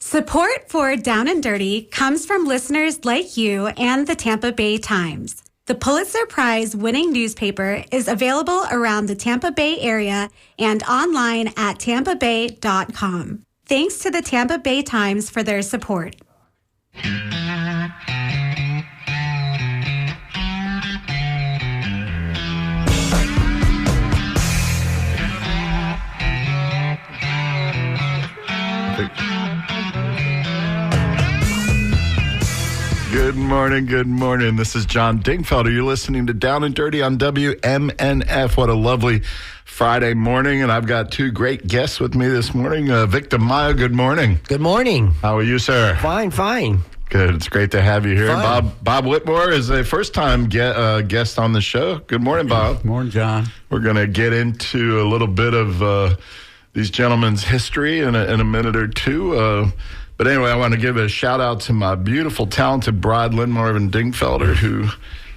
Support for Down and Dirty comes from listeners like you and the Tampa Bay Times. The Pulitzer Prize winning newspaper is available around the Tampa Bay area and online at tampabay.com. Thanks to the Tampa Bay Times for their support. Good morning, good morning. This is John Dingfelder. You're listening to Down and Dirty on WMNF. What a lovely Friday morning, and I've got two great guests with me this morning. Vic DeMaio, good morning. Good morning. How are you, sir? Fine. Good. It's great to have you here. Fine. Bob Whitmore is a first-time guest on the show. Good morning, Bob. Good morning, John. We're going to get into a little bit of these gentlemen's history in a minute or two. But anyway, I want to give a shout-out to my beautiful, talented bride, Lynn Marvin Dingfelder, who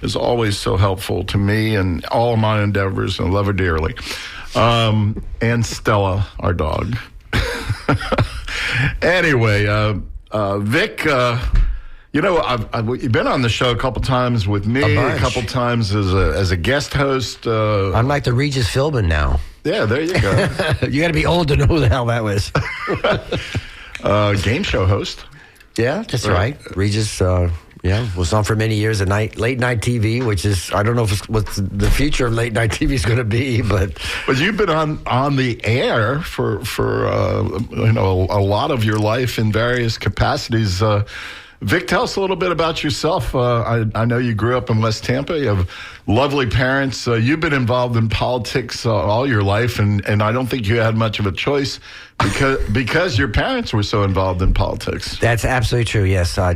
is always so helpful to me and all of my endeavors, and I love her dearly. And Stella, our dog. Anyway, Vic, you've been on the show a couple times with me, a couple times as a guest host. I'm like the Regis Philbin now. Yeah, there you go. You got to be old to know who the hell that was. Game show host. Yeah, that's right. Regis, was on for many years at late night TV, which is, I don't know what the future of late night TV is going to be, but you've been on the air for a lot of your life in various capacities. Vic, tell us a little bit about yourself. I know you grew up in West Tampa. You have lovely parents. You've been involved in politics all your life, and I don't think you had much of a choice because your parents were so involved in politics. That's absolutely true, yes. My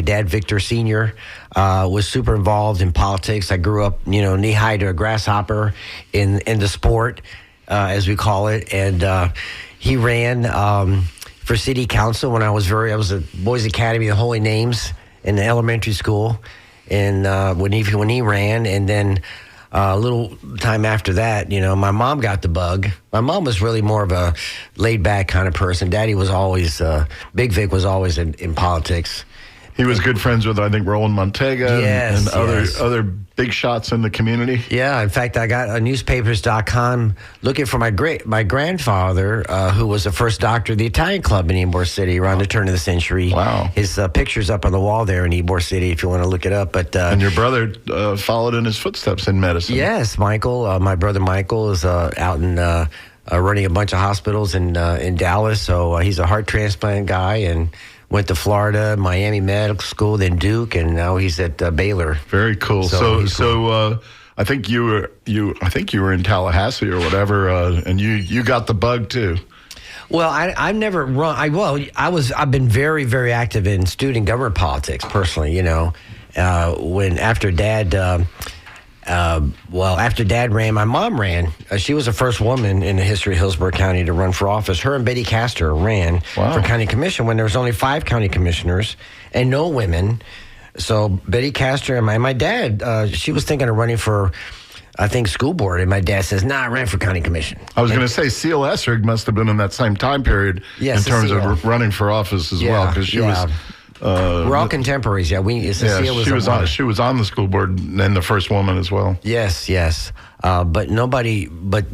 dad, Victor Sr., was super involved in politics. I grew up, knee-high to a grasshopper in the sport, as we call it, and he ran for city council when I was at Boys Academy of Holy Names in the elementary school, and when he ran, and then a little time after that, my mom got the bug. My mom was really more of a laid-back kind of person. Daddy was always, Big Vic was always in politics. He was good friends with, I think, Roland Montega and other big shots in the community. Yeah, in fact, I got a newspapers.com looking for my grandfather, who was the first doctor of the Italian Club in Ybor City around the turn of the century. Wow. His picture's up on the wall there in Ybor City if you want to look it up. But and your brother followed in his footsteps in medicine. Yes, Michael. My brother Michael is out in running a bunch of hospitals in Dallas. So he's a heart transplant guy and went to Florida, Miami Medical School, then Duke, and now he's at Baylor. Very cool. So I think you were in Tallahassee or whatever, and you got the bug too. Well, I've never run. I've been very, very active in student government politics personally. After Dad ran, my mom ran. She was the first woman in the history of Hillsborough County to run for office. Her and Betty Castor ran for county commission when there was only 5 county commissioners and no women. So Betty Castor and my dad, she was thinking of running for, I think, school board. And my dad says, I ran for county commission. I was going to say, Seal Essrig must have been in that same time period in terms of running for office as well, because she was... we're all contemporaries. Yeah, she was on the school board and the first woman as well. Yes. But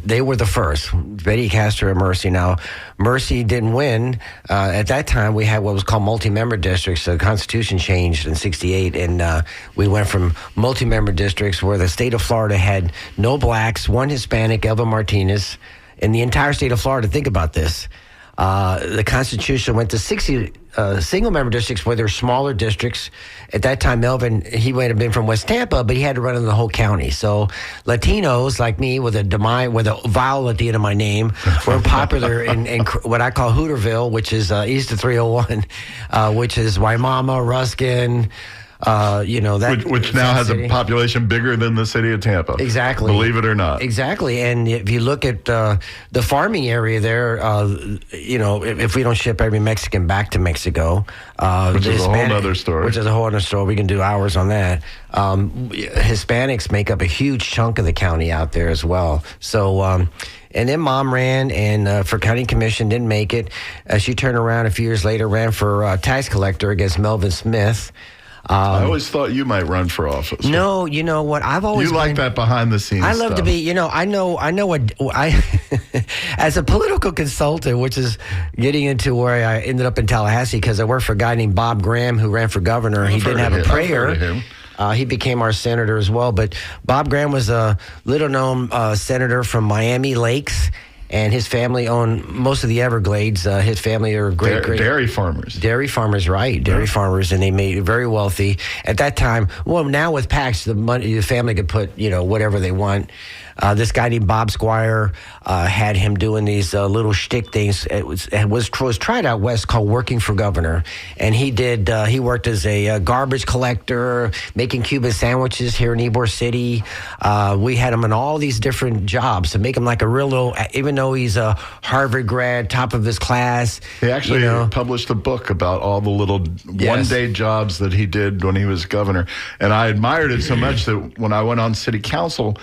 they were the first. Betty Castor and Mercy. Now, Mercy didn't win. At that time, we had what was called multi-member districts. The Constitution changed in '68, and we went from multi-member districts where the state of Florida had no blacks, 1 Hispanic, Elva Martinez, in the entire state of Florida. Think about this. The Constitution went to 60 single-member districts where there were smaller districts. At that time, Melvin, he might have been from West Tampa, but he had to run in the whole county. So Latinos like me with a vowel at the end of my name were popular in what I call Hooterville, which is east of 301, which is Waimama, Ruskin, which now has a population bigger than the city of Tampa. Exactly. Believe it or not. Exactly. And if you look at the farming area there, if we don't ship every Mexican back to Mexico, which is a whole other story. Which is a whole other story. We can do hours on that. Hispanics make up a huge chunk of the county out there as well. So, And then Mom ran and for county commission, didn't make it. She turned around a few years later, ran for tax collector against Melvin Smith. I always thought you might run for office. No, you know what? I've always like that behind the scenes. I love to be. I know what I as a political consultant, which is getting into where I ended up in Tallahassee because I worked for a guy named Bob Graham who ran for governor. He didn't have a prayer. He became our senator as well. But Bob Graham was a little-known senator from Miami Lakes. And his family owned most of the Everglades. His family are great dairy farmers. Dairy farmers, right? Dairy farmers, and they made it very wealthy at that time. Well, now with PACs, the family could put whatever they want. This guy named Bob Squire had him doing these little shtick things. It was tried out west called working for governor, and he did. He worked as a garbage collector, making Cuban sandwiches here in Ybor City. We had him in all these different jobs to make him like a real little. Even though he's a Harvard grad, top of his class, he actually published a book about all the little one-day jobs that he did when he was governor, and I admired it so much that when I went on city council.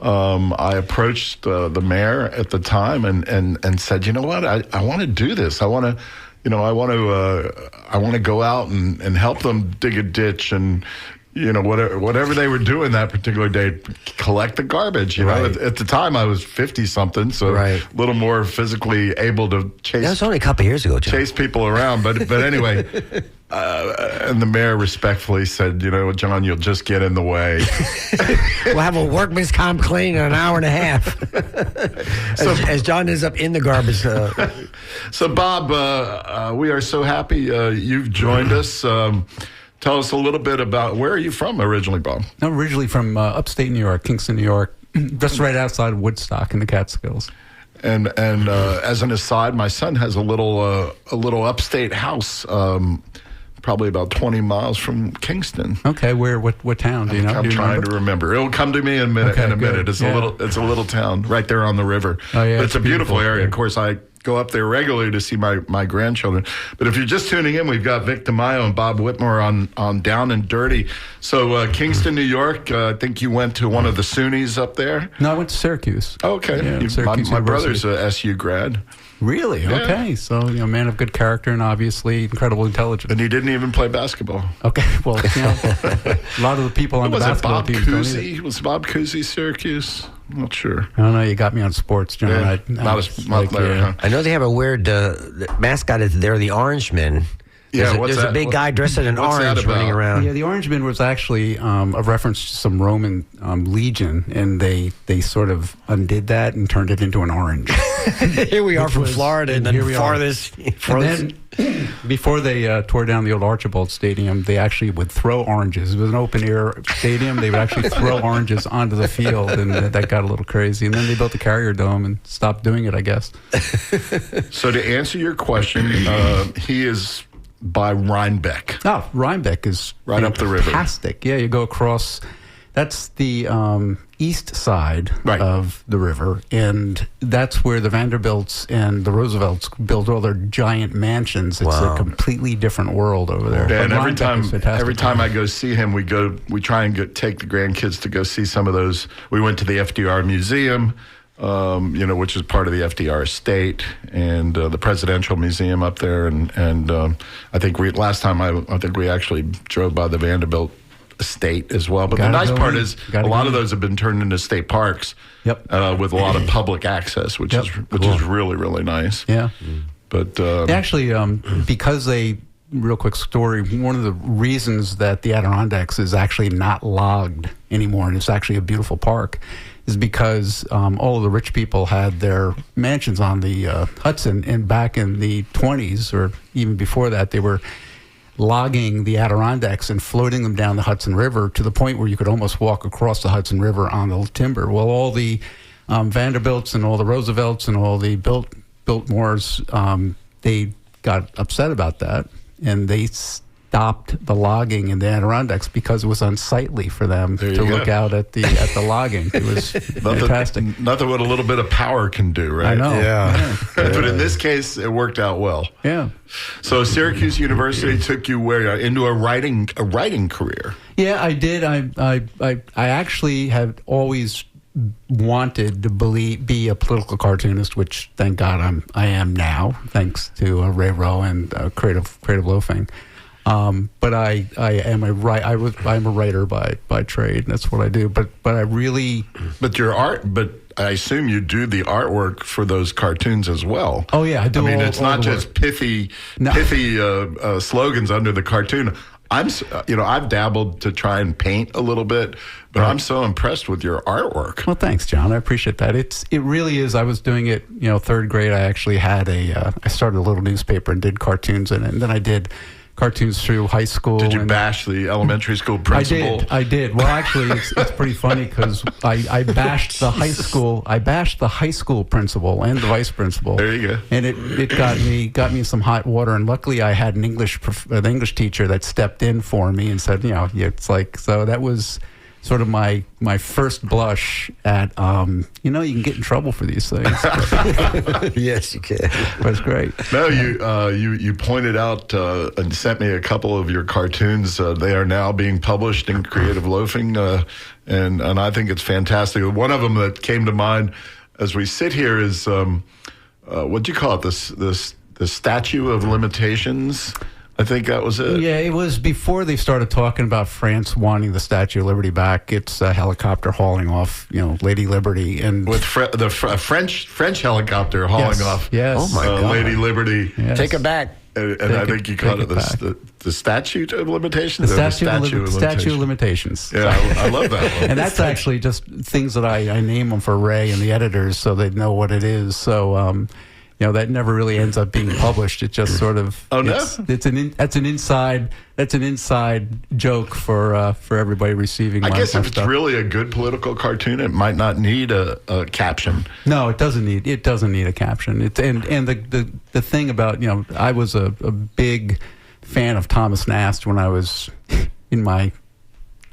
I approached the mayor at the time and said, you know what, I want to do this. I want to go out and help them dig a ditch and whatever they were doing that particular day, collect the garbage. At the time I was 50-something, so a little more physically able to chase. That was only a couple of years ago, John. Chase people around, but anyway. And the mayor respectfully said, John, you'll just get in the way. We'll have a workman's comp claim in an hour and a half. as John ends up in the garbage. So, Bob, we are so happy you've joined us. Tell us a little bit about, where are you from originally, Bob? I'm originally from upstate New York, Kingston, New York, just right outside Woodstock in the Catskills. And as an aside, my son has a little upstate house, probably about 20 miles from Kingston. Okay, what town? Do you know? I'm trying to remember. It'll come to me in a minute. Okay, It's a little town right there on the river. Oh yeah, but it's a beautiful area. Yeah. Of course, I go up there regularly to see my grandchildren. But if you're just tuning in, we've got Vic DeMaio and Bob Whitmore on Down and Dirty. So Kingston, New York. I think you went to one of the SUNYs up there. No, I went to Syracuse. Okay, Yeah, Syracuse my brother's University. a SU grad. Really? Yeah. Okay. So, man of good character and obviously incredible intelligence. And he didn't even play basketball. Okay. Well, a lot of the people on the basketball teams don't either. Was Bob Cousy Syracuse? I'm not sure. I don't know. You got me on sports, John. Yeah, not there, huh? I know they have a weird mascot. They're the Orangemen. There's a big guy dressed in an orange running around. Yeah, the Orangemen was actually a reference to some Roman legion, and they sort of undid that and turned it into an orange. Here we are from Florida, and then farthest. And then, before they tore down the old Archibald Stadium, they actually would throw oranges. It was an open-air stadium. They would actually throw oranges onto the field, and that got a little crazy. And then they built the Carrier Dome and stopped doing it, I guess. So to answer your question, he is by Rhinebeck. Oh, Rhinebeck is right up the river. Fantastic. Yeah, you go across. That's the east side of the river, and that's where the Vanderbilts and the Roosevelts built all their giant mansions. It's a completely different world over there. Yeah, and every time I go see him, we try and take the grandkids to go see some of those. We went to the FDR Museum. Which is part of the FDR estate, and the Presidential Museum up there, and I think last time I think we actually drove by the Vanderbilt estate as well. But the nice part is a lot of those have been turned into state parks. Yep. With a lot of public access, which is really, really nice. Yeah. But actually, because real quick story, one of the reasons that the Adirondacks is actually not logged anymore, and it's actually a beautiful park, is because all of the rich people had their mansions on the Hudson, and back in the 20s, or even before that, they were logging the Adirondacks and floating them down the Hudson River to the point where you could almost walk across the Hudson River on the timber. Well, all the Vanderbilts and all the Roosevelts and all the Biltmores, they got upset about that, and they stopped the logging in the Adirondacks because it was unsightly for them to look out at the logging. It was fantastic. Nothing what a little bit of power can do, right? I know. Yeah. But in this case, it worked out well. Yeah. So Syracuse University took you where? Into a writing career. Yeah, I did. I actually had always wanted to be a political cartoonist, which thank God I am now, thanks to Ray Rowe and Creative Loafing. But I'm a writer by trade. That's what I do. But I really. But I assume you do the artwork for those cartoons as well. Oh yeah, I do. I mean, it's not just pithy slogans under the cartoon. I've dabbled to try and paint a little bit, but I'm so impressed with your artwork. Well, thanks, John. I appreciate that. It really is. I was doing it, third grade. I actually had I started a little newspaper and did cartoons in it, and then I did cartoons through high school. Did you bash the elementary school principal? I did. Well, actually, it's pretty funny because I bashed the high school. I bashed the high school principal and the vice principal. There you go. And it got me some hot water. And luckily, I had an English teacher that stepped in for me and said, it's like, so that was sort of my first blush at, you can get in trouble for these things. Yes, you can. But it's great. No, you pointed out and sent me a couple of your cartoons. They are now being published in Creative Loafing, and I think it's fantastic. One of them that came to mind as we sit here is, what'd you call it, the Statue of Limitations? I think that was it. Yeah, it was before they started talking about France wanting the Statue of Liberty back. It's a helicopter hauling off, Lady Liberty, and with the French helicopter hauling off. Yes. Oh my God. Lady Liberty. Yes. Take it back. And I think you called it the Statute of Limitations. The Statue of Limitations. Yeah, I love that one. And that's actually just things that I name them for Ray and the editors so they know what it is. So. That never really ends up being published. It just sort of that's an inside joke for everybody receiving. I guess if it's stuff. really a good political cartoon, it might not need a caption. No, it doesn't need a caption. And the thing about I was a big fan of Thomas Nast when I was in my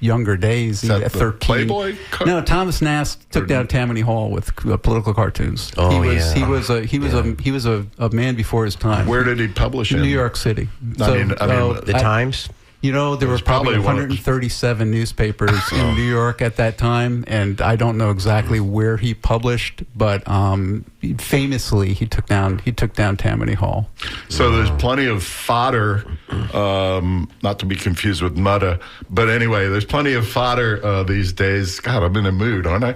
younger days. Is that at 13. Playboy? No, Thomas Nast took down Tammany Hall with political cartoons. Oh, He was a man before his time. Where did he publish in in? New York City. The Times? There were probably 137 newspapers in New York at that time, and I don't know exactly where he published, but famously he took down Tammany Hall. So there's plenty of fodder, not to be confused with Mutta, but anyway, there's plenty of fodder these days. God, I'm in a mood, aren't I?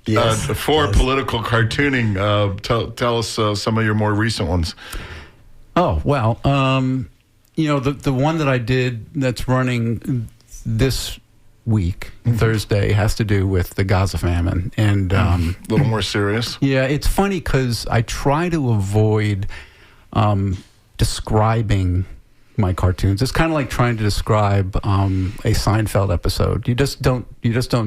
Yes. For political cartooning, tell us some of your more recent ones. Oh, well, the one that I did that's running this week, Thursday, has to do with the Gaza famine. And a little more serious. Yeah, it's funny because I try to avoid describing my cartoons. It's kind of like trying to describe a Seinfeld episode. You just don't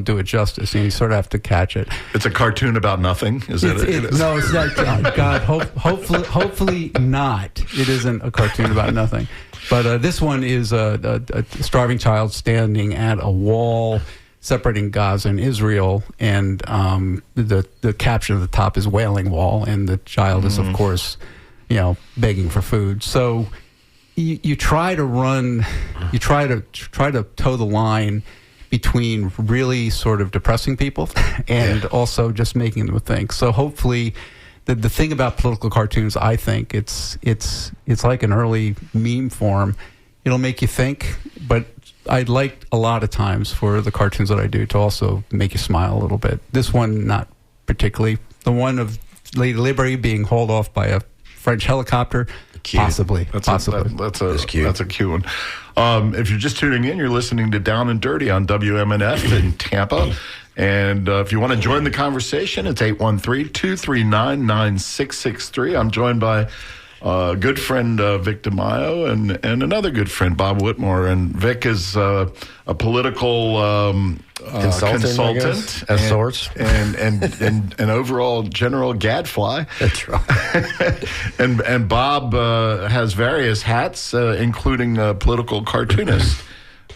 do it justice. You sort of have to catch it. It's a cartoon about nothing, is it? No, it's not. God, hopefully not. It isn't a cartoon about nothing. But this one is a starving child standing at a wall separating Gaza and Israel, and the caption at the top is "Wailing Wall," and the child is, of course, begging for food. So. You try to toe the line between really sort of depressing people and also just making them think. So hopefully, the thing about political cartoons, I think it's like an early meme form. It'll make you think, but I'd like a lot of times for the cartoons that I do to also make you smile a little bit. This one, not particularly. The one of Lady Liberty being hauled off by a French helicopter. Cute. Possibly. That's a cute one. If you're just tuning in, you're listening to Down and Dirty on WMNF in Tampa. And if you want to join the conversation, it's 813-239-9663. I'm joined by good friend Vic DeMaio and another good friend, Bob Whitmore. And Vic is a political consultant of sorts, and overall general gadfly. That's right. and Bob has various hats, including political cartoonist.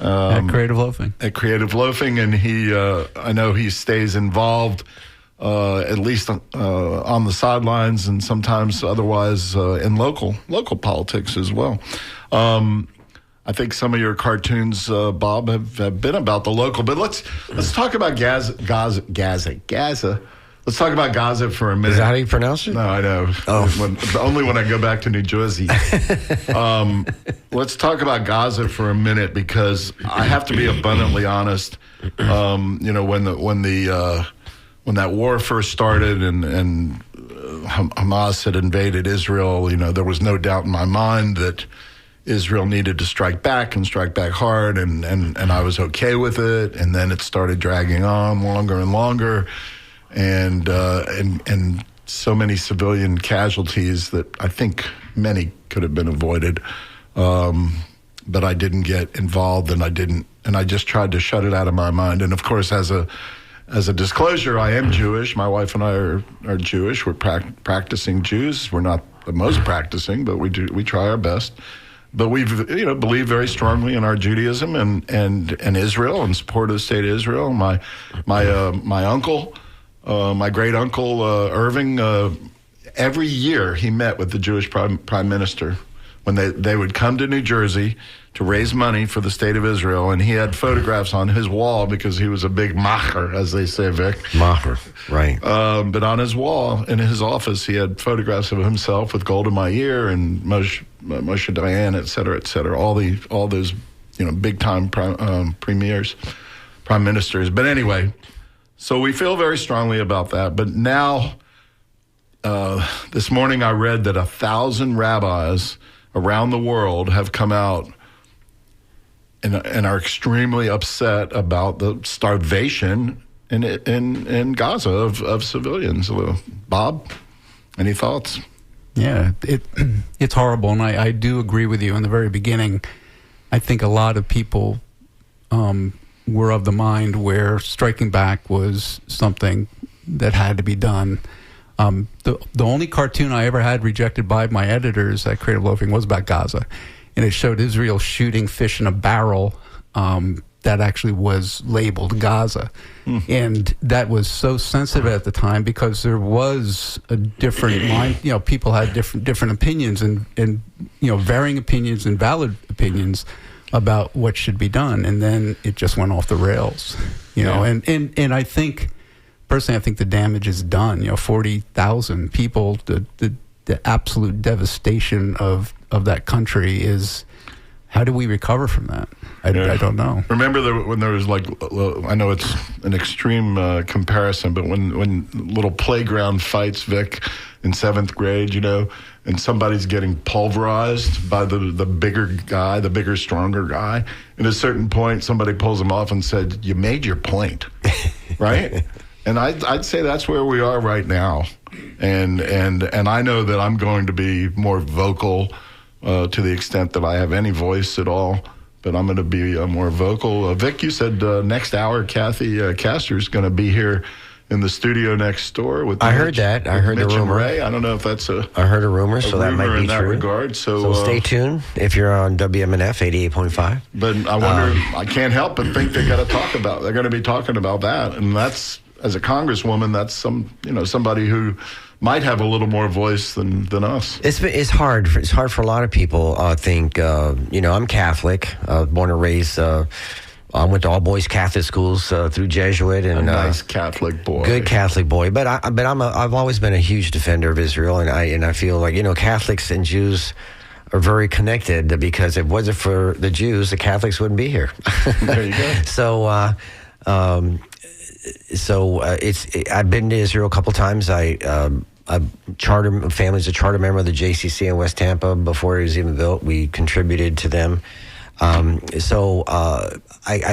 At Creative Loafing. At Creative Loafing, and he, I know he stays involved, at least on the sidelines, and sometimes otherwise in local politics as well. I think some of your cartoons, Bob, have been about the local. But let's talk about Gaza. Let's talk about Gaza for a minute. Is that how you pronounce it? No, I know. Only when I go back to New Jersey. Let's talk about Gaza for a minute, because I have to be abundantly honest. When that war first started and Hamas had invaded Israel, there was no doubt in my mind that Israel needed to strike back and strike back hard, and I was okay with it. And then it started dragging on longer and longer. And so many civilian casualties that I think many could have been avoided, but I didn't get involved, and I just tried to shut it out of my mind. And of course, as a disclosure, I am Jewish. My wife and I are Jewish. We're practicing Jews. We're not the most practicing, but we try our best. But we believe very strongly in our Judaism and Israel, and support of the state of Israel. My uncle. My great uncle Irving, every year he met with the Jewish prime minister when they would come to New Jersey to raise money for the state of Israel, and he had photographs on his wall because he was a big macher, as they say, Vic. Macher, right. But on his wall in his office, he had photographs of himself with Golda Meir and Moshe Dayan, et cetera, all those big time prime ministers. But anyway. So we feel very strongly about that. But now, this morning I read that 1,000 rabbis around the world have come out and are extremely upset about the starvation in Gaza of civilians. Bob, any thoughts? Yeah, it's horrible, and I do agree with you in the very beginning. I think a lot of people were of the mind where striking back was something that had to be done. The only cartoon I ever had rejected by my editors at Creative Loafing was about Gaza, and it showed Israel shooting fish in a barrel that actually was labeled Gaza. And that was so sensitive at the time because there was a different mind. People had different opinions and varying opinions and valid opinions about what should be done, and then it just went off the rails, and I think, personally, I think the damage is done. 40,000 people, the absolute devastation of that country is, how do we recover from that? I don't know. Remember when there was I know it's an extreme comparison, but when little playground fights, Vic, in 7th grade, and somebody's getting pulverized by the bigger guy, the bigger, stronger guy. At a certain point, somebody pulls him off and said, "You made your point," right? And I'd say that's where we are right now. And I know that I'm going to be more vocal to the extent that I have any voice at all. But I'm going to be more vocal. Vic, you said next hour, Kathy Castor's going to be here in the studio next door with. I heard that. I heard Mitch the rumor. And Ray. I don't know if that's I heard a rumor, so that might be in that true. regard. So stay tuned if you're on WMNF 88.5. But I wonder. I can't help but think they're going to be talking about that, and that's, as a congresswoman, that's somebody who might have a little more voice than us. It's hard. It's hard for a lot of people. I think. I'm Catholic, born and raised. I went to all boys Catholic schools through Jesuit, and a nice Catholic boy, good Catholic boy. But I've always been a huge defender of Israel, and I feel like Catholics and Jews are very connected, because if it wasn't for the Jews, the Catholics wouldn't be here. There you go. So I've been to Israel a couple times. Family's a charter member of the JCC in West Tampa. Before it was even built, we contributed to them. I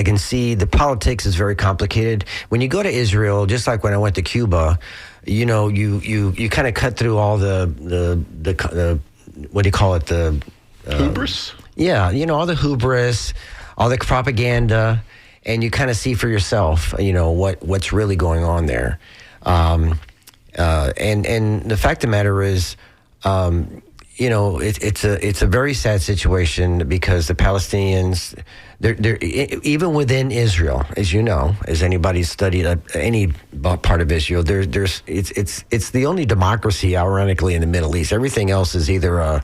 can see the politics is very complicated. When you go to Israel, just like when I went to Cuba, you kind of cut through all the what do you call it, the hubris? Yeah, all the hubris, all the propaganda, and you kind of see for yourself, what's really going on there. And the fact of the matter is, it's a very sad situation, because the Palestinians, they're even within Israel, as as anybody's studied any part of Israel, it's the only democracy, ironically, in the Middle East. Everything else is either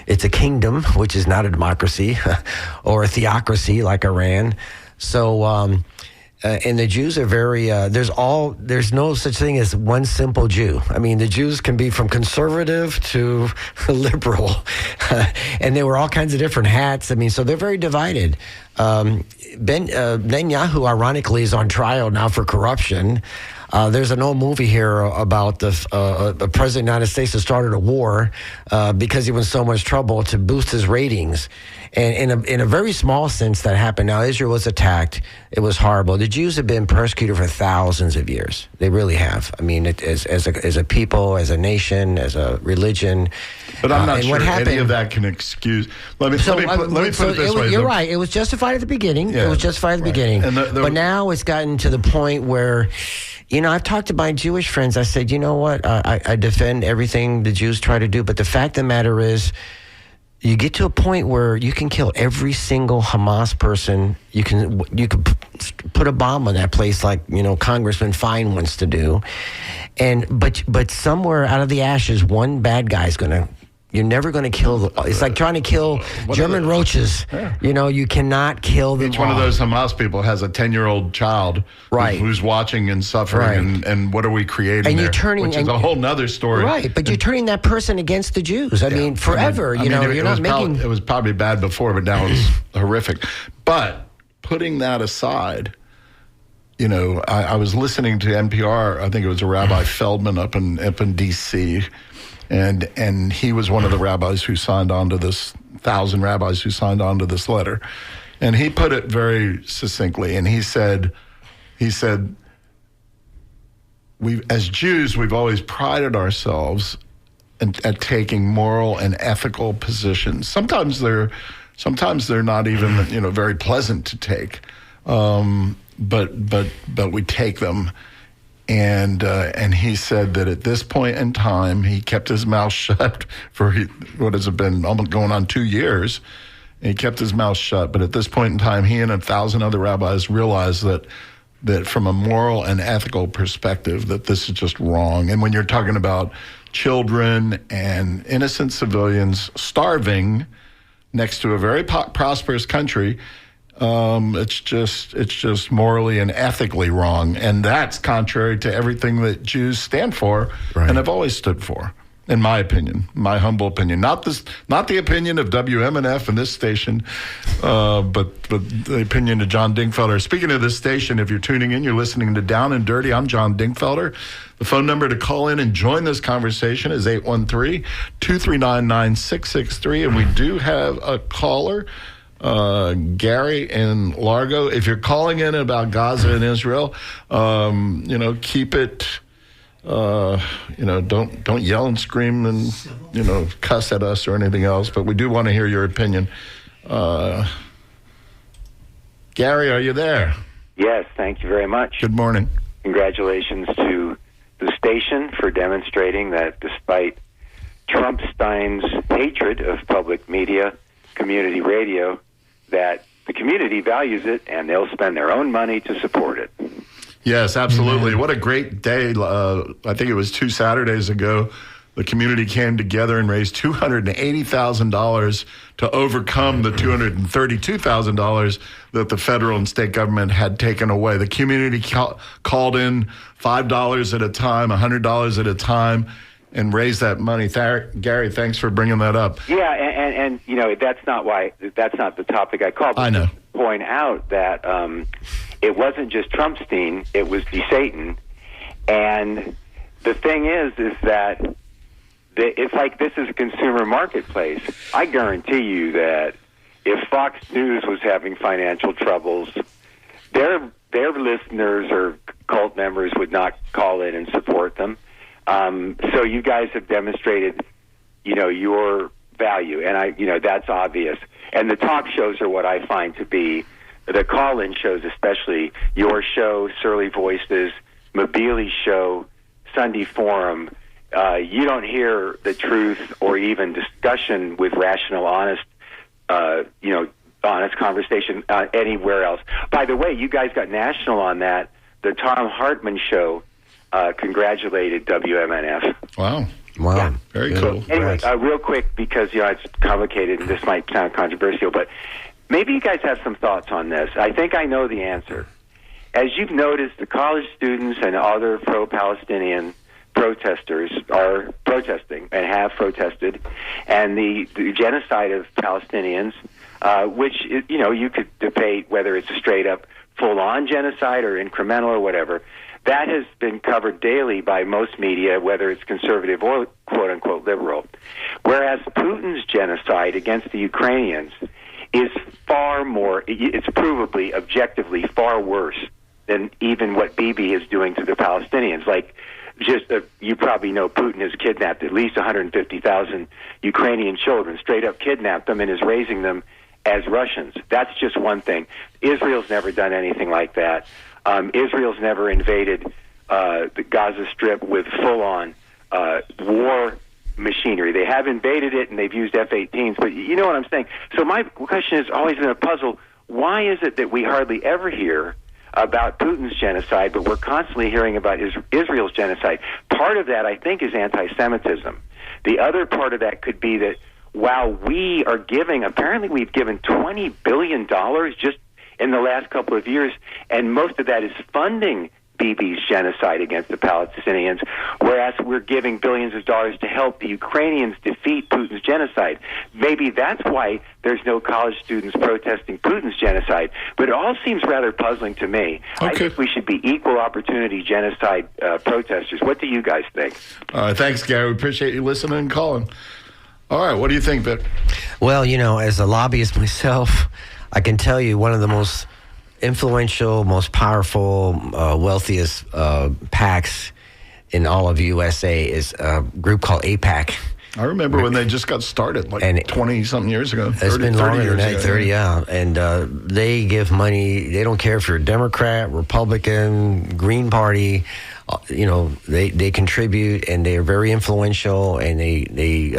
it's a kingdom, which is not a democracy, or a theocracy like Iran. So, and the Jews are very, there's no such thing as one simple Jew. I mean, the Jews can be from conservative to liberal, and they wear all kinds of different hats. I mean, so they're very divided. Netanyahu, ironically, is on trial now for corruption. There's an old movie here about the president of the United States that started a war because he was in so much trouble to boost his ratings. And in a very small sense that happened. Now, Israel was attacked. It was horrible. The Jews have been persecuted for thousands of years. They really have. I mean, as a people, as a nation, as a religion. But I'm not sure any of that can excuse. Let me put it this way. You're right. It was justified at the beginning. Yeah, it was justified at the beginning. And but now it's gotten to the point where, I've talked to my Jewish friends. I said, you know what? I defend everything the Jews try to do. But the fact of the matter is, you get to a point where you can kill every single Hamas person. You can put a bomb on that place, like Congressman Fine wants to do, but somewhere out of the ashes, one bad guy's gonna. You're never going to kill. It's like trying to kill German roaches. Yeah. You cannot kill them. Each one of those Hamas people has a 10-year-old child, right, who's watching and suffering. Right. And what are we creating? And which is a whole nother story. Right, but you're turning that person against the Jews. I mean, forever. It was probably bad before, but now it's horrific. But putting that aside, I was listening to NPR. I think it was a Rabbi Feldman up in D.C. And he was one of the rabbis who signed on to this, 1,000 rabbis who signed on to this letter. And he put it very succinctly. And he said, as Jews, we've always prided ourselves at taking moral and ethical positions. Sometimes they're not even, very pleasant to take. But we take them. And he said that at this point in time, he kept his mouth shut for what has been almost going on 2 years. And he kept his mouth shut. But at this point in time, he and 1,000 other rabbis realized that from a moral and ethical perspective, that this is just wrong. And when you're talking about children and innocent civilians starving next to a very prosperous country, it's just morally and ethically wrong, and that's contrary to everything that Jews stand for and have always stood for, in my opinion, my humble opinion. Not the opinion of WMNF and this station, but the opinion of John Dingfelder. Speaking of this station, if you're tuning in, you're listening to Down and Dirty. I'm John Dingfelder. The phone number to call in and join this conversation is 813-239-9663, and we do have a caller. Gary in Largo, if you're calling in about Gaza and Israel, keep it, don't yell and scream and, cuss at us or anything else, but we do want to hear your opinion. Gary, are you there? Yes, thank you very much. Good morning. Congratulations to the station for demonstrating that despite Trump Stein's hatred of public media, community radio, that the community values it and they'll spend their own money to support it. Yes, absolutely. Mm-hmm. What a great day. I think it was 2 Saturdays ago. The community came together and raised $280,000 to overcome the $232,000 that the federal and state government had taken away. The community called in $5 at a time, $100 at a time, and raise that money. Gary, thanks for bringing that up. Yeah, and that's not the topic I called. I know. Point out that it wasn't just Trumpstein; it was Satan. And the thing is that it's like this is a consumer marketplace. I guarantee you that if Fox News was having financial troubles, their listeners or cult members would not call in and support them. So you guys have demonstrated, your value, and that's obvious. And the talk shows are what I find to be the call-in shows, especially your show, Surly Voices, Mobile's show, Sunday Forum. You don't hear the truth or even discussion with rational, honest conversation anywhere else. By the way, you guys got national on that. The Tom Hartman show congratulated WMNF. Wow. Wow. Yeah. Very Good. cool. Anyway, Congrats. real quick, because it's complicated and this might sound controversial, but maybe you guys have some thoughts on this. I think I know the answer. As you've noticed, the college students and other pro-Palestinian protesters are protesting and have protested, and the genocide of Palestinians, which, you could debate whether it's a straight-up full-on genocide or incremental or whatever, that has been covered daily by most media, whether it's conservative or quote-unquote liberal. Whereas Putin's genocide against the Ukrainians is far more, it's provably, objectively far worse than even what Bibi is doing to the Palestinians. Like, you probably know Putin has kidnapped at least 150,000 Ukrainian children, straight up kidnapped them and is raising them as Russians. That's just one thing. Israel's never done anything like that. Israel's never invaded the Gaza Strip with full-on war machinery. They have invaded it, and they've used F-18s, but you know what I'm saying. So my question has always been a puzzle. Why is it that we hardly ever hear about Putin's genocide, but we're constantly hearing about Israel's genocide? Part of that, I think, is anti-Semitism. The other part of that could be that while we are apparently we've given $20 billion just in the last couple of years, and most of that is funding Bibi's genocide against the Palestinians, whereas we're giving billions of dollars to help the Ukrainians defeat Putin's genocide. Maybe that's why there's no college students protesting Putin's genocide, but it all seems rather puzzling to me. Okay. I think we should be equal opportunity genocide protesters. What do you guys think? Thanks, Gary. We appreciate you listening and calling. All right, what do you think, Vic? Well, as a lobbyist myself, I can tell you one of the most influential, most powerful, wealthiest PACs in all of USA is a group called AIPAC. I remember when they just got started, like 20-something years ago. It's been longer than that, 30, yeah. And they give money. They don't care if you're a Democrat, Republican, Green Party. They contribute, and they are very influential, and they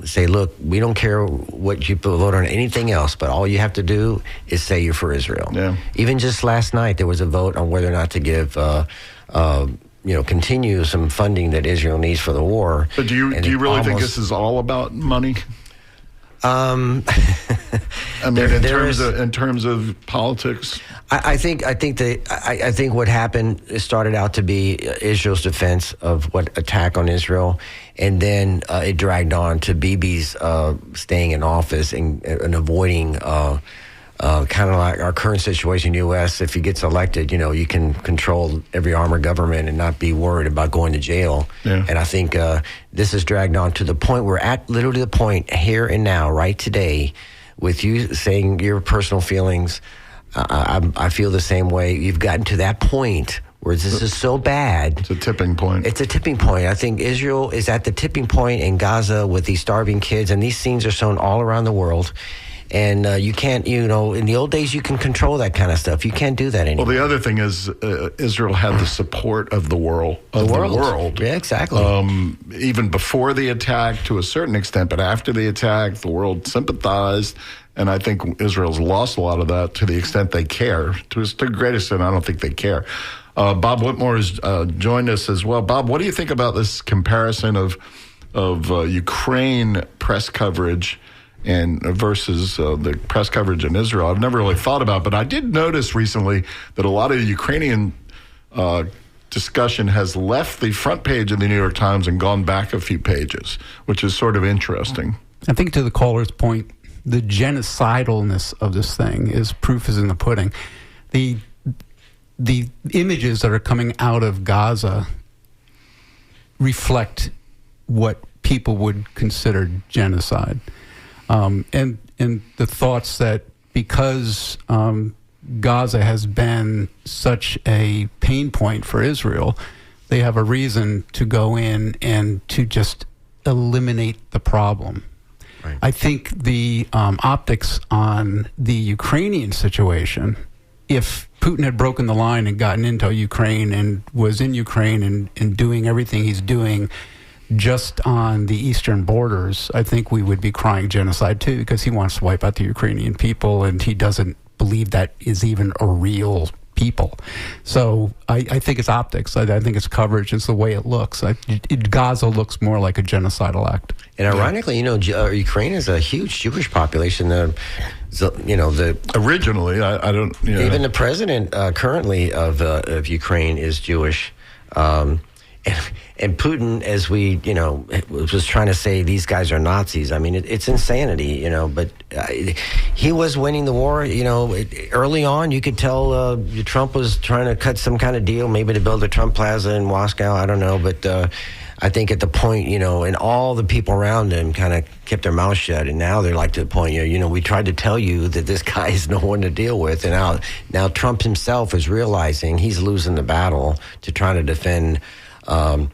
say, look, we don't care what you vote on anything else, but all you have to do is say you're for Israel. Yeah. Even just last night, there was a vote on whether or not to give continue some funding that Israel needs for the war. But do you really think this is all about money? I mean, in terms of politics. I think what happened, it started out to be Israel's defense of what attack on Israel, and then it dragged on to Bibi's staying in office and avoiding kind of like our current situation in the U.S. If he gets elected, you can control every arm of government and not be worried about going to jail. Yeah. And I think this is dragged on to the point we're at, literally the point here and now, right today, with you saying your personal feelings. I feel the same way. You've gotten to that point where this is so bad. It's a tipping point. It's a tipping point. I think Israel is at the tipping point in Gaza with these starving kids, and these scenes are shown all around the world. And you can't, in the old days, you can control that kind of stuff. You can't do that anymore. Well, the other thing is Israel had the support of the world. Yeah, exactly. Even before the attack, to a certain extent, but after the attack, the world sympathized. And I think Israel's lost a lot of that to the extent they care. To the greatest extent, I don't think they care. Bob Whitmore has joined us as well. Bob, what do you think about this comparison of Ukraine press coverage and versus the press coverage in Israel? I've never really thought about it, but I did notice recently that a lot of the Ukrainian discussion has left the front page of the New York Times and gone back a few pages, which is sort of interesting. I think to the caller's point, the genocidalness of this thing proof is in the pudding. The images that are coming out of Gaza reflect what people would consider genocide. And the thoughts that because Gaza has been such a pain point for Israel, they have a reason to go in and to just eliminate the problem. Right. I think the optics on the Ukrainian situation, if Putin had broken the line and gotten into Ukraine and was in Ukraine and doing everything he's doing just on the eastern borders, I think we would be crying genocide too, because he wants to wipe out the Ukrainian people, and he doesn't believe that is even a real people. So I think it's optics. I think it's coverage. It's the way it looks. Gaza looks more like a genocidal act. And ironically, Ukraine has a huge Jewish population. Originally, I don't. Even the president currently of Ukraine is Jewish. And Putin, as we, was trying to say these guys are Nazis. I mean, it's insanity, but he was winning the war. Early on, you could tell Trump was trying to cut some kind of deal, maybe to build a Trump Plaza in Moscow. I don't know. But I think at the point, and all the people around him kind of kept their mouths shut. And now they're like to the point, we tried to tell you that this guy is no one to deal with. And now Trump himself is realizing he's losing the battle to try to defend on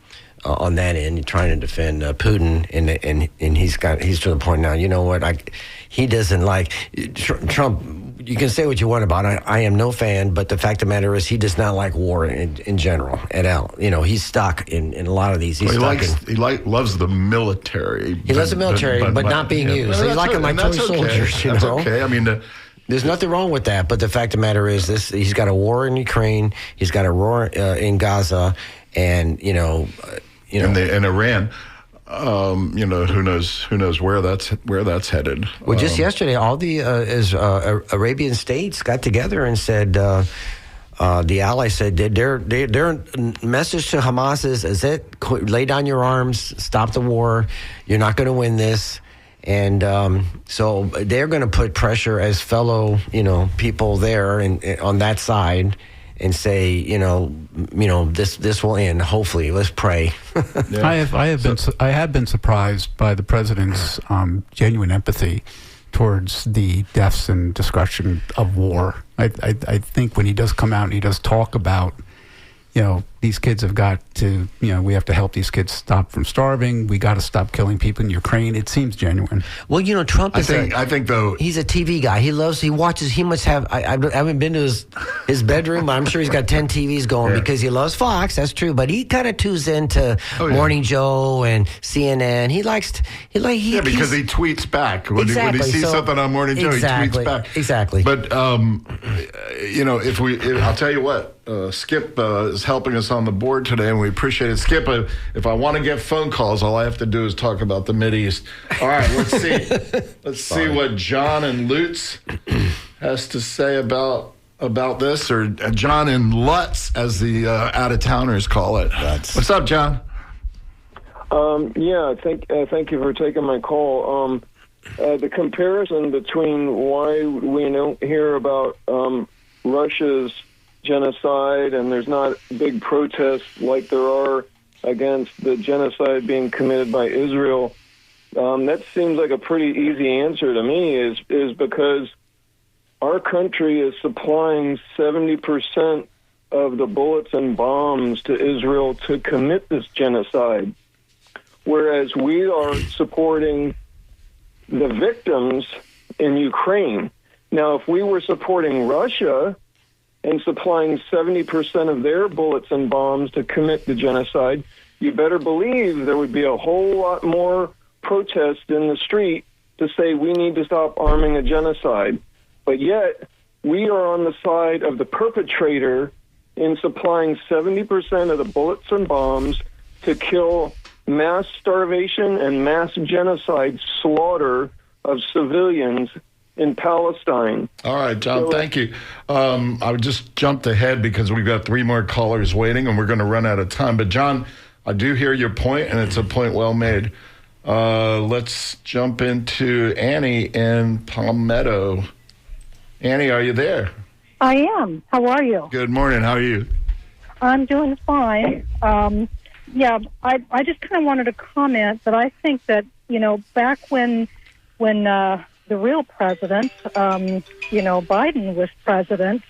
that end, trying to defend Putin, and he's to the point now. You know what? He doesn't like Trump. You can say what you want about it. I am no fan, but the fact of the matter is, he does not like war in general at all. He's stuck in a lot of these. He loves the military. He loves the military, but not being used. He's like my toy soldiers. That's okay. I mean. There's nothing wrong with that, but the fact of the matter is, he's got a war in Ukraine, he's got a war in Gaza, and in Iran. Who knows where that's headed. Well, just yesterday, all the Arabian states got together and said, the allies said their message to Hamas is lay down your arms, stop the war. You're not going to win this. And so they're going to put pressure as fellow, people there and on that side, and say, this will end. Hopefully, let's pray. Yeah. I have been surprised by the president's genuine empathy towards the deaths and destruction of war. I think when he does come out and he does talk about, these kids have got to, we have to help these kids stop from starving. We got to stop killing people in Ukraine. It seems genuine. Well, Trump is I think though, he's a TV guy. He watches, he must have, I haven't been to his bedroom, but I'm sure he's got 10 TVs going because he loves Fox. That's true. But he kind of tunes into Morning Joe and CNN. He likes, because he tweets back. When he sees something on Morning Joe, he tweets back. Exactly. But, I'll tell you what, Skip is helping us on the board today, and we appreciate it. Skip, if I want to get phone calls, all I have to do is talk about the Mideast. All right, let's see. Let's see what John in Lutz has to say about this, or John in Lutz, as the out-of-towners call it. What's up, John? Thank you for taking my call. The comparison between why we don't hear about Russia's genocide and there's not big protests like there are against the genocide being committed by Israel, that seems like a pretty easy answer to me, is because our country is supplying 70% of the bullets and bombs to Israel to commit this genocide, whereas we are supporting the victims in Ukraine. Now, if we were supporting Russia and supplying 70% of their bullets and bombs to commit the genocide, you better believe there would be a whole lot more protest in the street to say we need to stop arming a genocide. But yet, we are on the side of the perpetrator in supplying 70% of the bullets and bombs to kill mass starvation and mass genocide slaughter of civilians in Palestine. All right, John, thank you. I just jumped ahead because we've got 3 more callers waiting and we're going to run out of time. But, John, I do hear your point, and it's a point well made. Let's jump into Annie in Palmetto. Annie, are you there? I am. How are you? Good morning. How are you? I'm doing fine. I just kind of wanted to comment that I think that, back when the real president, Biden was president,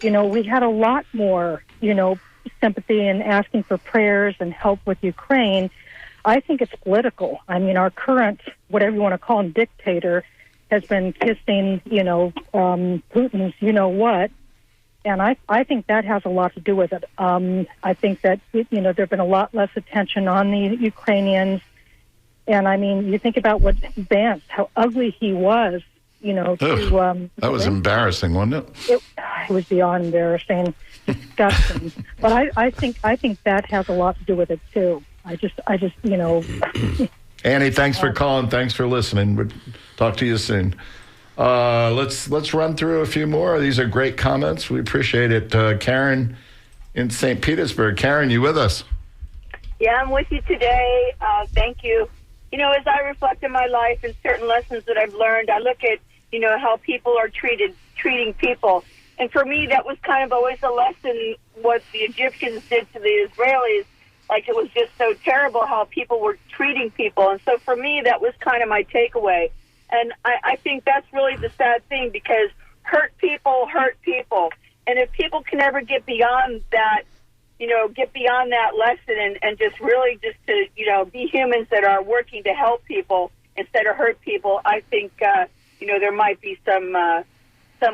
we had a lot more, sympathy and asking for prayers and help with Ukraine. I think it's political. I mean, our current, whatever you want to call him, dictator, has been kissing, Putin's you-know-what. And I think that has a lot to do with it. I think that, there's been a lot less attention on the Ukrainians. And, I mean, you think about what Vance, how ugly he was, That was embarrassing, wasn't it? It was beyond embarrassing, disgusting. But I think that has a lot to do with it too. I just Annie, thanks for calling. Thanks for listening. We'll talk to you soon. Let's run through a few more. These are great comments. We appreciate it. Karen in St. Petersburg. Karen, you with us? Yeah, I'm with you today. Thank you. As I reflect on my life and certain lessons that I've learned, I look at, how people are treating people. And for me, that was kind of always a lesson, what the Egyptians did to the Israelis. Like, it was just so terrible how people were treating people. And so for me, that was kind of my takeaway. And I think that's really the sad thing, because hurt people. And if people can ever get beyond that, get beyond that lesson and just really just to, be humans that are working to help people instead of hurt people, I think, there might be some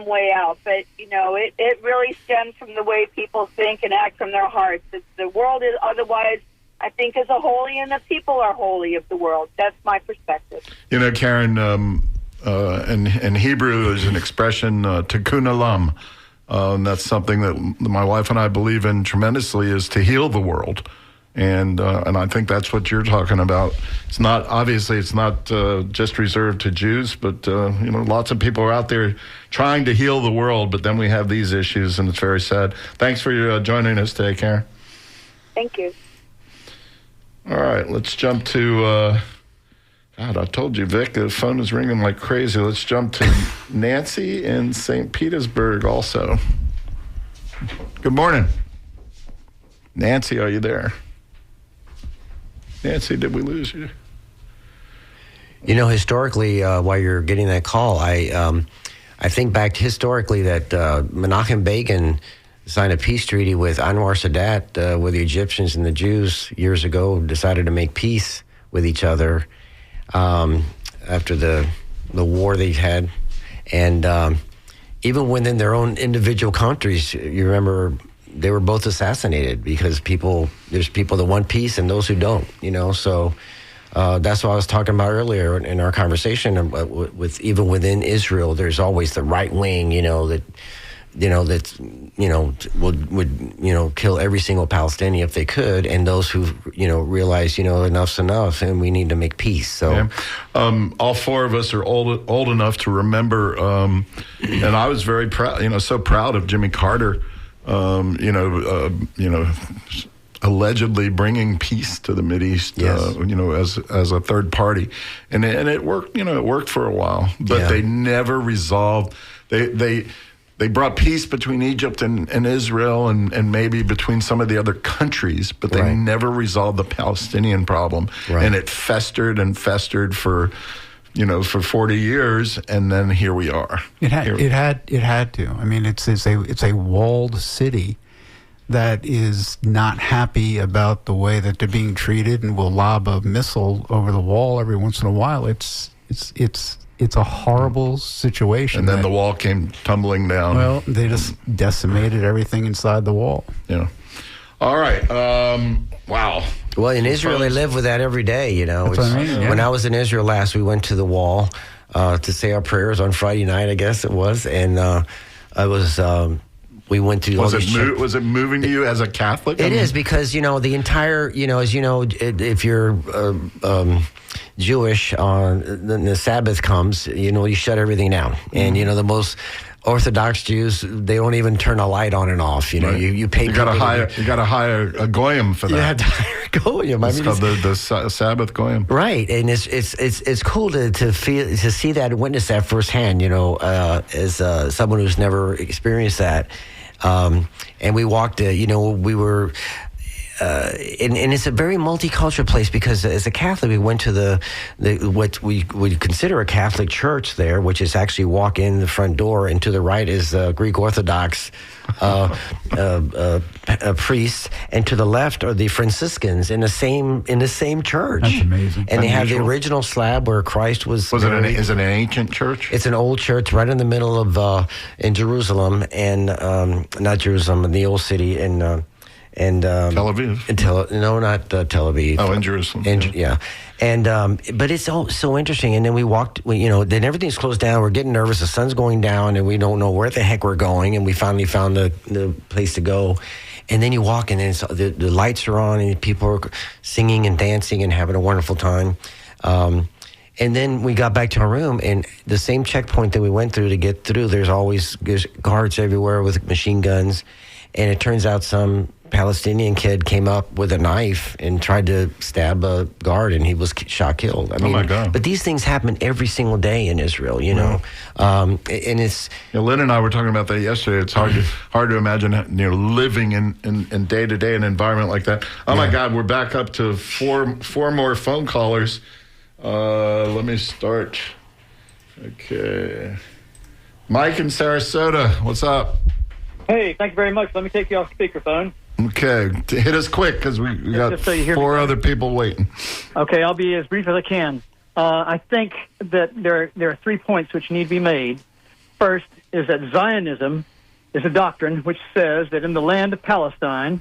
way out. But, it really stems from the way people think and act from their hearts. The world is otherwise, I think, is a holy, and the people are holy of the world. That's my perspective. Karen, in Hebrew, there's an expression, tikkun olam. And that's something that my wife and I believe in tremendously, is to heal the world. And I think that's what you're talking about. It's not just reserved to Jews, but lots of people are out there trying to heal the world. But then we have these issues, and it's very sad. Thanks for joining us today, Karen. Thank you. All right, let's jump to. God, I told you, Vic, the phone is ringing like crazy. Let's jump to Nancy in St. Petersburg also. Good morning. Nancy, are you there? Nancy, did we lose you? Historically, while you're getting that call, I think back historically that Menachem Begin signed a peace treaty with Anwar Sadat, where the Egyptians and the Jews years ago decided to make peace with each other after the war they've had. And even within their own individual countries, you remember they were both assassinated because there's people that want peace and those who don't, So that's what I was talking about earlier in our conversation. With even within Israel, there's always the right wing, would kill every single Palestinian if they could, and those who realize enough's enough and we need to make peace. So all four of us are old enough to remember, and I was very proud, so proud of Jimmy Carter, allegedly bringing peace to the Mideast, yes. As a third party, and it worked. It worked for a while, but they never resolved. They brought peace between Egypt and Israel and maybe between some of the other countries, but they never resolved the Palestinian problem. Right. And it festered and festered for 40 years, and then here we are. It had to. I mean, it's a walled city that is not happy about the way that they're being treated and will lob a missile over the wall every once in a while. It's a horrible situation. And then the wall came tumbling down. Well, they just decimated everything inside the wall. Yeah. All right. Wow. Well, in Israel, they live with that every day, That's what I mean, yeah. When I was in Israel last, we went to the wall to say our prayers on Friday night, I guess it was. And we went to... Was it moving to you as a Catholic? It is, because, the entire, as if you're Jewish, the Sabbath comes, you shut everything down. And, the most Orthodox Jews, they don't even turn a light on and off. Right. You pay. You got to hire a goyim for that. You have to hire a goyim. It's called the Sabbath goyim. Right, and it's cool to see that and witness that firsthand. As someone who's never experienced that. And we walked. We were. And it's a very multicultural place, because as a Catholic, we went to what we would consider a Catholic church there, which is actually walk in the front door, and to the right is Greek Orthodox priests, and to the left are the Franciscans in the same church. That's amazing. And they have the original slab where Christ was. Is it an ancient church? It's an old church right in the middle of in Jerusalem, and not Jerusalem, in the old city Tel Aviv. Not Tel Aviv. Oh, in Jerusalem. And but it's so interesting. And then we walked, then everything's closed down. We're getting nervous. The sun's going down, and we don't know where the heck we're going. And we finally found the place to go. And then you walk, and then the lights are on, and people are singing and dancing and having a wonderful time. And then we got back to our room, and the same checkpoint that we went through to get through, there's guards everywhere with machine guns. And it turns out some Palestinian kid came up with a knife and tried to stab a guard, and he was shot killed. I mean, oh my God. But these things happen every single day in Israel, you know. And it's... Lynn and I were talking about that yesterday. It's hard to imagine living in day-to-day an environment like that. Oh, my God, we're back up to four more phone callers. Let me start. Okay. Mike in Sarasota, what's up? Hey, thank you very much. Let me take you off speakerphone. Okay, hit us quick because we got so you hear four me. other people waiting. Okay, I'll be as brief as I can. I think that there are 3 points which need to be made. First is that Zionism is a doctrine which says that in the land of Palestine,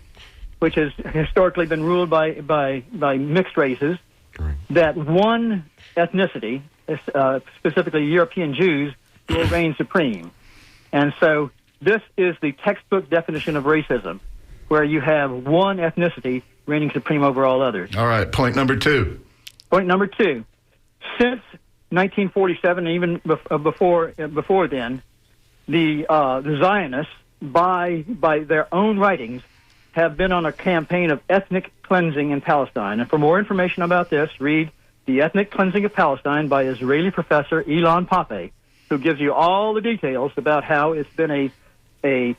which has historically been ruled by mixed races, that one ethnicity, specifically European Jews, will reign supreme. And so this is the textbook definition of racism, where you have one ethnicity reigning supreme over all others. All right, point number 2. Point number 2. Since 1947, and even before then, the Zionists, by their own writings, have been on a campaign of ethnic cleansing in Palestine. And for more information about this, read The Ethnic Cleansing of Palestine by Israeli professor Ilan Pappé, who gives you all the details about how it's been a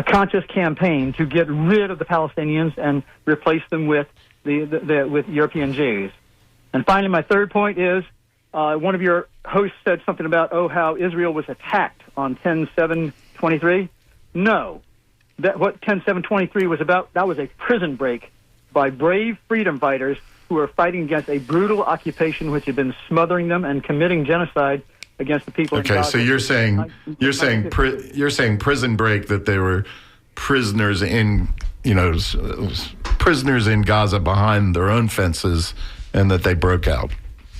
conscious campaign to get rid of the Palestinians and replace them with with European Jews. And finally, my third point is one of your hosts said something about how Israel was attacked on 10/7/23. No, what 10/7/23 was about, that was a prison break by brave freedom fighters who were fighting against a brutal occupation which had been smothering them and committing genocide against the people. Okay, so you're saying prison break, that they were prisoners in Gaza behind their own fences, and that they broke out.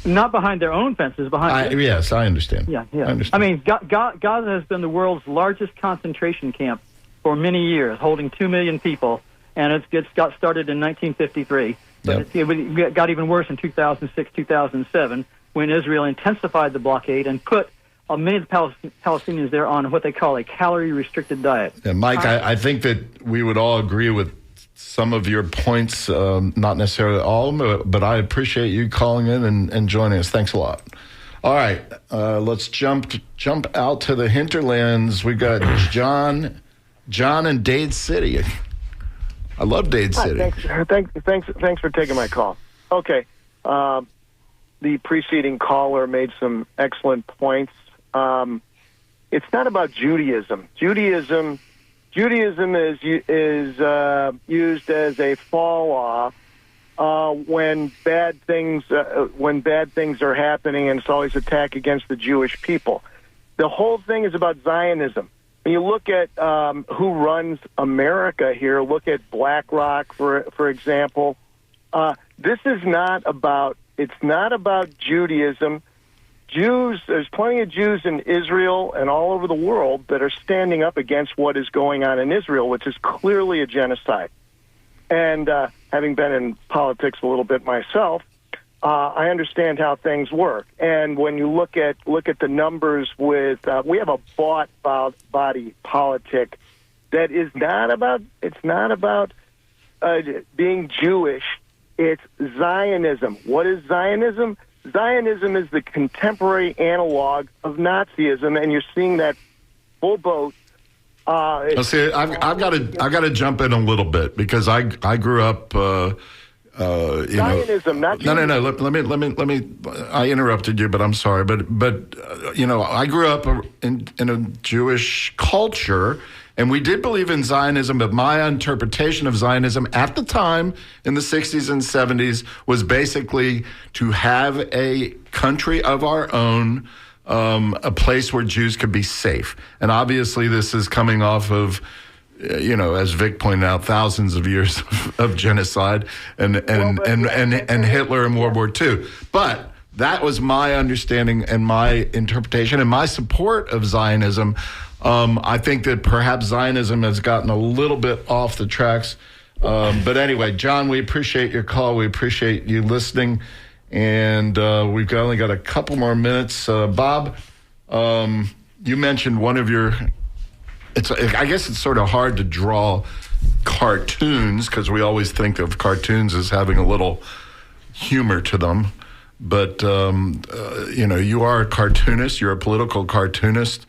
Not behind their own fences, behind. Yes, I understand. Yeah. I understand. I mean, Gaza has been the world's largest concentration camp for many years, holding 2 million people, and it got started in 1953. But it got even worse in 2006, 2007. When Israel intensified the blockade and put many of the Palestinians there on what they call a calorie-restricted diet. And Mike, I think that we would all agree with some of your points, not necessarily all of them, but I appreciate you calling in and joining us. Thanks a lot. All right, let's jump out to the hinterlands. We got John in Dade City. I love Dade City. Thanks for taking my call. Okay. The preceding caller made some excellent points. It's not about Judaism. Judaism is used as a fall off when bad things are happening, and it's always attack against the Jewish people. The whole thing is about Zionism. When you look at who runs America here, look at BlackRock, for example. This is not about. It's not about Judaism. There's plenty of Jews in Israel and all over the world that are standing up against what is going on in Israel, which is clearly a genocide. And having been in politics a little bit myself, I understand how things work. And when you look at the numbers with, we have a bought body politic that is not about. It's not about being Jewish. It's Zionism. What is Zionism? Zionism is the contemporary analog of Nazism, and you're seeing that full boat. See, I've got to jump in a little bit because I grew up. Zionism, not no. Let me. I interrupted you, but I'm sorry. But I grew up in a Jewish culture. And we did believe in Zionism, but my interpretation of Zionism at the time in the 60s and 70s was basically to have a country of our own, a place where Jews could be safe. And obviously this is coming off of as Vic pointed out, thousands of years of genocide and Hitler in World War II. But that was my understanding and my interpretation and my support of Zionism. I think that perhaps Zionism has gotten a little bit off the tracks. But anyway, John, we appreciate your call. We appreciate you listening. And we've only got a couple more minutes. Bob, you mentioned one of your... I guess it's sort of hard to draw cartoons because we always think of cartoons as having a little humor to them. But, you are a cartoonist. You're a political cartoonist.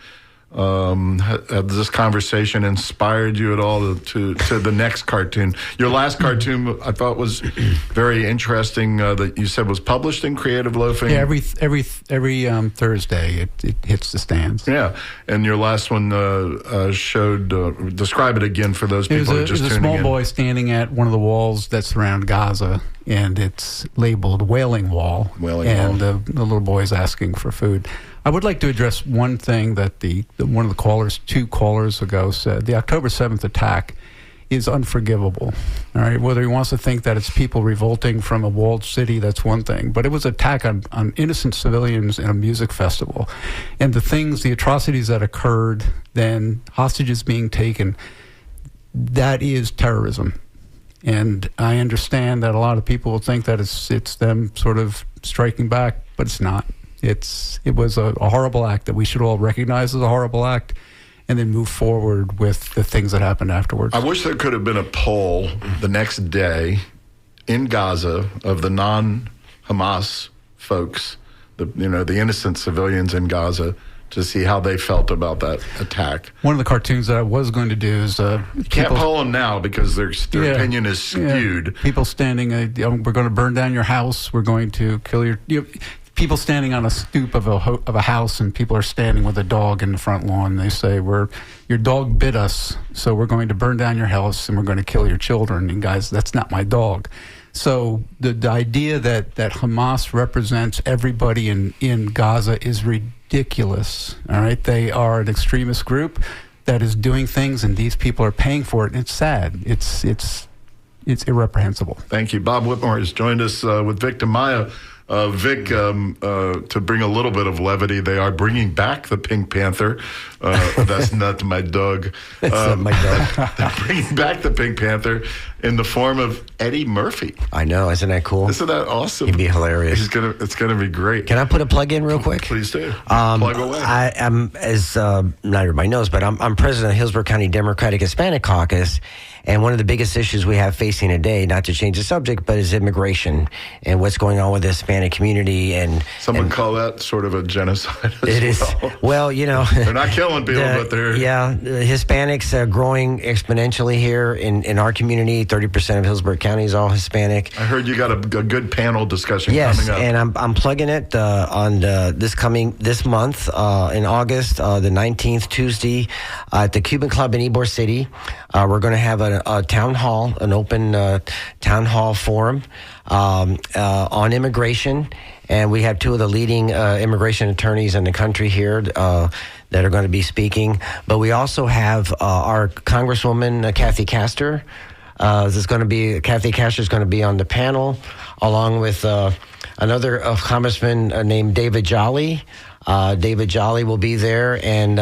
Has this conversation inspired you at all to the next cartoon? Your last cartoon, I thought, was very interesting. That you said was published in Creative Loafing. Yeah, every Thursday it hits the stands. Yeah, and your last one showed. Describe it again for those people who are just tuning in. There's a small boy standing at one of the walls that surround Gaza, and it's labeled Wailing Wall. And the little boy is asking for food. I would like to address one thing that one of the callers, 2 callers ago, said. The October 7th attack is unforgivable. All right, whether he wants to think that it's people revolting from a walled city, that's one thing. But it was an attack on innocent civilians in a music festival. And the atrocities that occurred, then hostages being taken, that is terrorism. And I understand that a lot of people will think that it's them sort of striking back, but it's not. It was a horrible act that we should all recognize as a horrible act and then move forward with the things that happened afterwards. I wish there could have been a poll the next day in Gaza of the non-Hamas folks, the innocent civilians in Gaza, to see how they felt about that attack. One of the cartoons that I was going to do is... you can't poll them now because their opinion is skewed. Yeah. People standing, we're going to burn down your house, we're going to kill your... people standing on a stoop of a house, and people are standing with a dog in the front lawn. They say, your dog bit us, so we're going to burn down your house and we're going to kill your children. And guys, that's not my dog. So the idea that Hamas represents everybody in Gaza is ridiculous. All right, they are an extremist group that is doing things, and these people are paying for it. And it's sad. It's irreprehensible. Thank you. Bob Whitmore has joined us with Vic Tamayo. Vic, to bring a little bit of levity, they are bringing back the Pink Panther. That's not my dog. That's not my dog. They're bringing back the Pink Panther in the form of Eddie Murphy. I know, isn't that cool? Isn't that awesome? He'd be hilarious. It's gonna be great. Can I put a plug in real quick? Please do. Plug away. I'm, as not everybody knows, but I'm president of Hillsborough County Democratic Hispanic Caucus. And one of the biggest issues we have facing today, not to change the subject, but is immigration and what's going on with the Hispanic community. And someone call that sort of a genocide as it is. Well, they're not killing people, but they're... Yeah, the Hispanics are growing exponentially here in our community. 30% of Hillsborough County is all Hispanic. I heard you got a good panel discussion coming up. Yes, and I'm plugging it on this month in August, the 19th, Tuesday, at the Cuban Club in Ybor City. We're going to have a town hall, an open town hall forum on immigration. And we have 2 of the leading immigration attorneys in the country here that are going to be speaking. But we also have our Congresswoman, Kathy Castor. Kathy Castor is going to be on the panel, along with another congressman named David Jolly. David Jolly will be there, and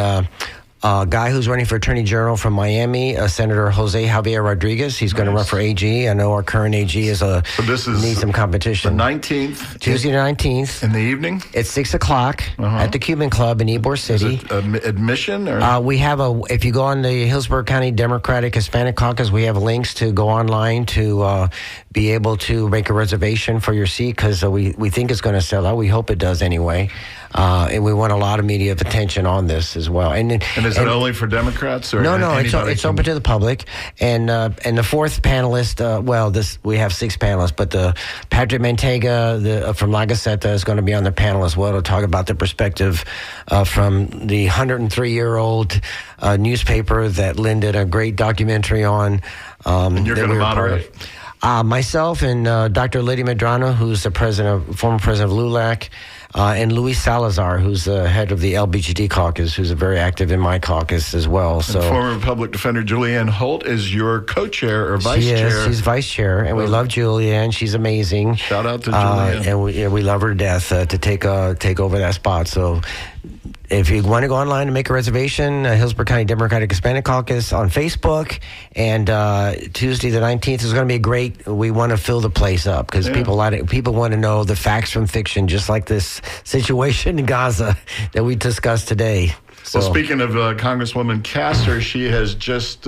a guy who's running for Attorney General from Miami, Senator Jose Javier Rodriguez. He's going to run for AG. I know our current AG needs some competition. The 19th? Tuesday the 19th. In the evening? It's 6 o'clock at the Cuban Club in Ybor City. Is it admission? Or? We have if you go on the Hillsborough County Democratic Hispanic Caucus, we have links to go online to be able to make a reservation for your seat, because we think it's going to sell out. We hope it does anyway. And we want a lot of media attention on this as well. And is it only for Democrats? Or no, it's open to the public. And the fourth panelist, we have 6 panelists, but Patrick Mantega from La Gaceta is going to be on the panel as well to talk about the perspective from the 103-year-old newspaper that Lynn did a great documentary on. And you're going to moderate. Myself and Dr. Lydia Medrano, who's the former president of LULAC, and Luis Salazar, who's the head of the LBGT caucus, who's very active in my caucus as well. So, and former public defender Julianne Holt is your co-chair or vice chair. She's vice chair, and we love Julianne. She's amazing. Shout out to Julianne. And we love her to death to take over that spot. So if you want to go online and make a reservation, Hillsborough County Democratic Hispanic Caucus on Facebook, and Tuesday the 19th is going to be great. We want to fill the place up because people want to know the facts from fiction, just like this situation in Gaza that we discussed today. So. Well, speaking of Congresswoman Castor, she has just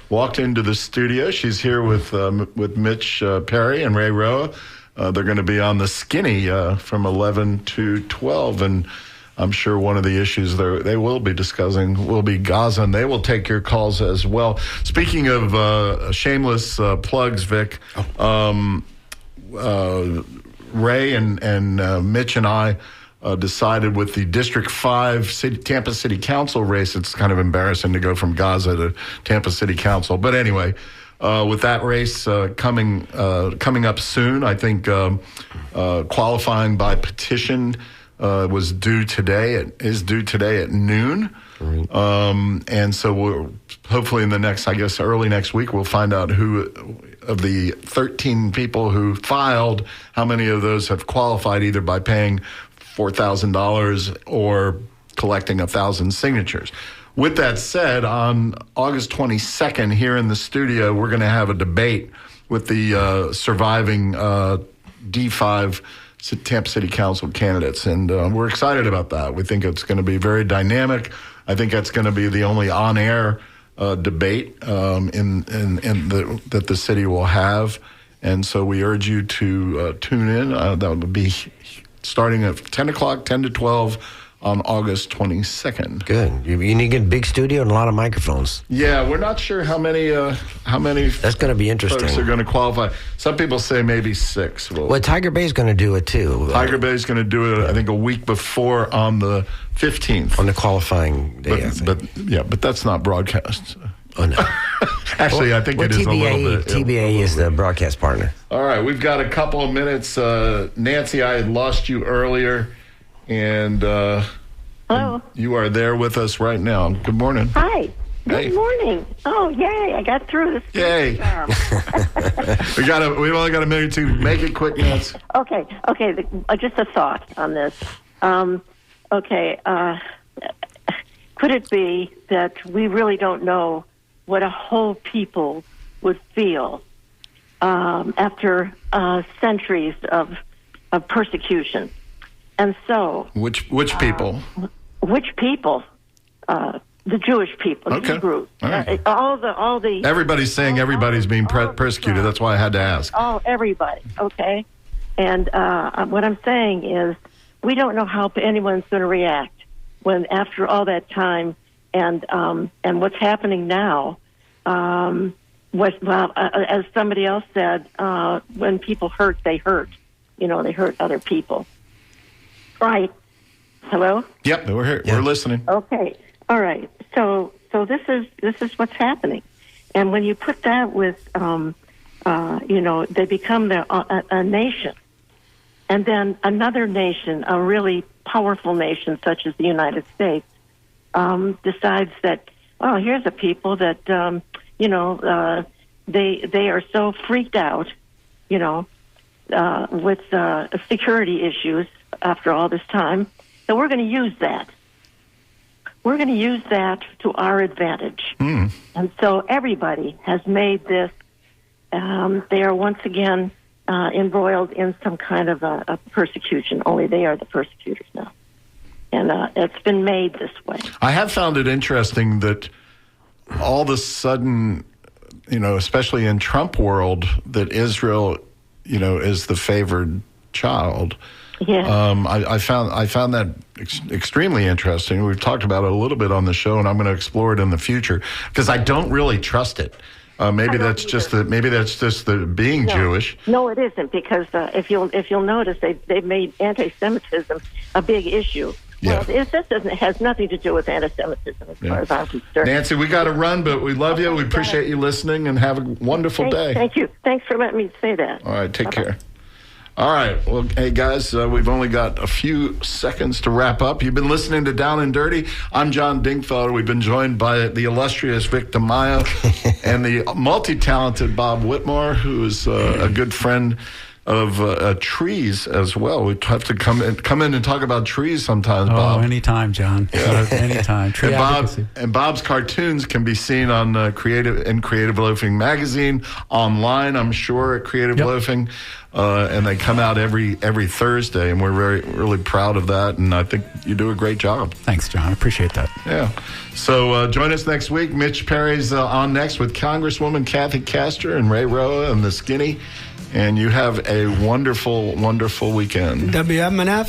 walked into the studio. She's here with Mitch Perry and Ray Roa. They're going to be on the Skinny from 11 to 12, and I'm sure one of the issues they will be discussing will be Gaza, and they will take your calls as well. Speaking of shameless plugs, Vic, Ray and Mitch and I decided with the District 5 Tampa City Council race, it's kind of embarrassing to go from Gaza to Tampa City Council. But anyway, with that race coming up soon, I think qualifying by petition was due today. It is due today at noon. Right. And so we'll hopefully in the next, I guess, early next week, we'll find out who of the 13 people who filed, how many of those have qualified either by paying $4,000 or collecting 1,000 signatures. With that said, on August 22nd here in the studio, we're going to have a debate with the surviving D5 Tampa City Council candidates, and we're excited about that. We think it's going to be very dynamic. I think that's going to be the only on-air debate that the city will have, and so we urge you to tune in. That would be starting at 10 o'clock, 10 to 12 on August 22nd. Good. You need to get a big studio and a lot of microphones. Yeah, we're not sure how many. That's going to be interesting. Folks are going to qualify. Some people say maybe 6. Well, Tiger Bay's going to do it too. Tiger Bay's going to do it, I think, a week before on the 15th. On the qualifying day, but that's not broadcast. Oh, no. Actually, I think it is a little bit. TBA is the broadcast partner. All right, we've got a couple of minutes. Nancy, I had lost you earlier, and hello. You are there with us right now. Good morning. Hi. Hey. Good morning. Oh, yay! I got through this. Yay! We've only got a minute to make it quick, Nancy. Okay. Just a thought on this. Could it be that we really don't know what a whole people would feel after centuries of persecution? And so, which people? Which people? The Jewish people, okay. Hebrews. Right. All the. Everybody's saying everybody's being persecuted. That's why I had to ask. Oh, everybody. Okay. And what I'm saying is, we don't know how anyone's going to react when, after all that time, and what's happening now. As somebody else said, when people hurt, they hurt. They hurt other people. Right. Hello? Yep, we're here. Yeah. We're listening. Okay. All right. So this is what's happening. And when you put that with, they become a nation. And then another nation, a really powerful nation such as the United States, decides that, oh, here's a people that, they are so freaked out, with security issues after all this time, that we're going to use that. We're going to use that to our advantage. Mm. And so everybody has made this, they are once again embroiled in some kind of a persecution, only they are the persecutors now. And it's been made this way. I have found it interesting that all of a sudden, especially in Trump world, that Israel, is the favored child. Yeah. I found that extremely interesting. We've talked about it a little bit on the show, and I'm going to explore it in the future because I don't really trust it. Maybe that's just the being Jewish. No, it isn't, because if you'll notice, they've made anti-Semitism a big issue Yeah. Well, this has nothing to do with anti-Semitism as far as I'm concerned. Nancy, we got to run, but we love you. We appreciate you listening, and have a wonderful day. Thank you. Thanks for letting me say that. All right, take care. All right. Well, hey, guys, we've only got a few seconds to wrap up. You've been listening to Down and Dirty. I'm John Dingfelder. We've been joined by the illustrious Vic DeMaio and the multi-talented Bob Whitmore, who is a good friend of trees as well. We have to come in and talk about trees sometimes, Bob. Oh, anytime, John. Anytime. Tree advocacy. And Bob's cartoons can be seen on Creative Loafing magazine, online, I'm sure, at Creative Loafing. And they come out every Thursday, and we're really proud of that. And I think you do a great job. Thanks, John. I appreciate that. Yeah. So join us next week. Mitch Perry's on next with Congresswoman Kathy Castor and Ray Roa and the Skinny. And you have a wonderful, wonderful weekend. WMNF